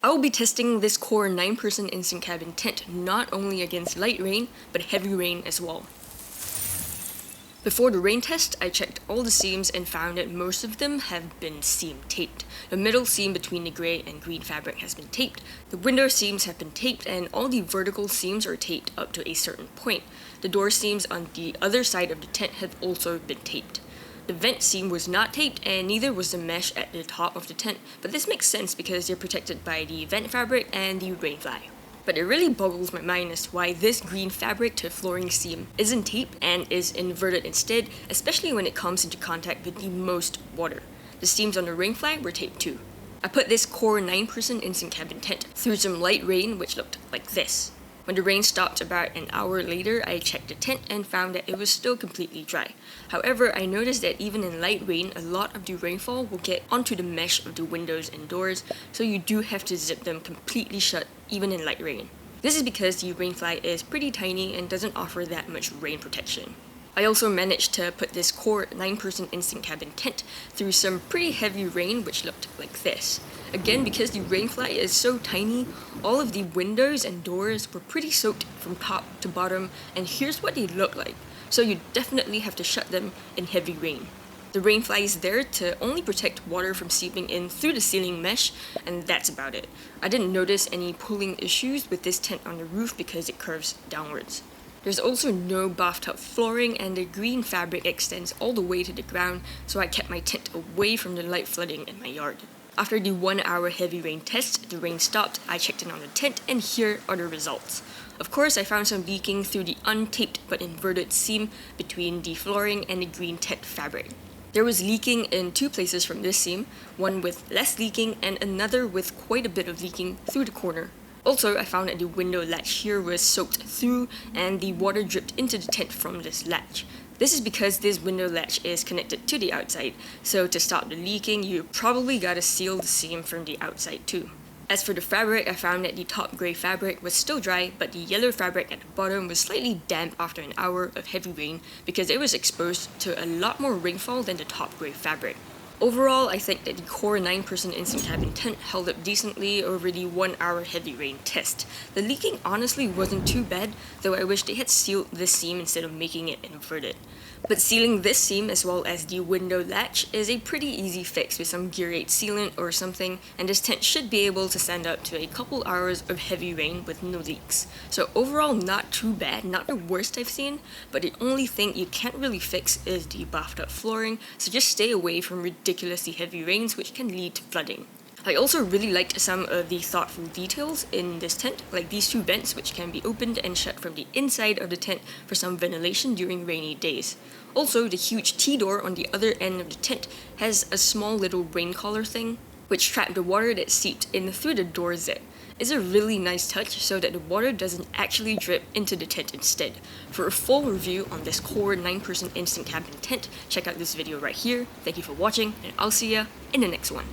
I will be testing this Core 9-person instant cabin tent not only against light rain, but heavy rain as well. Before the rain test, I checked all the seams and found that most of them have been seam taped. The middle seam between the grey and green fabric has been taped, the window seams have been taped, and all the vertical seams are taped up to a certain point. The door seams on the other side of the tent have also been taped. The vent seam was not taped, and neither was the mesh at the top of the tent, but this makes sense because they're protected by the vent fabric and the rainfly. But it really boggles my mind as to why this green fabric to flooring seam isn't taped and is inverted instead, especially when it comes into contact with the most water. The seams on the rainfly were taped too. I put this Core 9-person instant cabin tent through some light rain which looked like this. When the rain stopped about an hour later, I checked the tent and found that it was still completely dry. However, I noticed that even in light rain, a lot of the rainfall will get onto the mesh of the windows and doors, so you do have to zip them completely shut even in light rain. This is because the rainfly is pretty tiny and doesn't offer that much rain protection. I also managed to put this Core 9-person instant cabin tent through some pretty heavy rain which looked like this. Again, because the rainfly is so tiny, all of the windows and doors were pretty soaked from top to bottom, and here's what they look like. So you definitely have to shut them in heavy rain. The rainfly is there to only protect water from seeping in through the ceiling mesh, and that's about it. I didn't notice any pulling issues with this tent on the roof because it curves downwards. There's also no bathtub flooring, and the green fabric extends all the way to the ground, so I kept my tent away from the light flooding in my yard. After the 1-hour heavy rain test, the rain stopped, I checked in on the tent, and here are the results. Of course, I found some leaking through the untaped but inverted seam between the flooring and the green tent fabric. There was leaking in 2 places from this seam, one with less leaking and another with quite a bit of leaking through the corner. Also, I found that the window latch here was soaked through and the water dripped into the tent from this latch. This is because this window latch is connected to the outside, so to stop the leaking, you probably gotta seal the seam from the outside too. As for the fabric, I found that the top grey fabric was still dry, but the yellow fabric at the bottom was slightly damp after an hour of heavy rain because it was exposed to a lot more rainfall than the top grey fabric. Overall, I think that the Core 9-person instant cabin tent held up decently over the 1-hour heavy rain test. The leaking honestly wasn't too bad, though I wish they had sealed this seam instead of making it inverted. But sealing this seam as well as the window latch is a pretty easy fix with some Gear 8 sealant or something, and this tent should be able to stand up to a couple hours of heavy rain with no leaks. So overall, not too bad, not the worst I've seen, but the only thing you can't really fix is the bathtub flooring, so just stay away from ridiculously heavy rains which can lead to flooding. I also really liked some of the thoughtful details in this tent, like these 2 vents which can be opened and shut from the inside of the tent for some ventilation during rainy days. Also, the huge T-door on the other end of the tent has a small little rain collar thing, which trapped the water that seeped in through the door zip. It's a really nice touch so that the water doesn't actually drip into the tent instead. For a full review on this Core 9-person instant cabin tent, check out this video right here. Thank you for watching, and I'll see ya in the next one.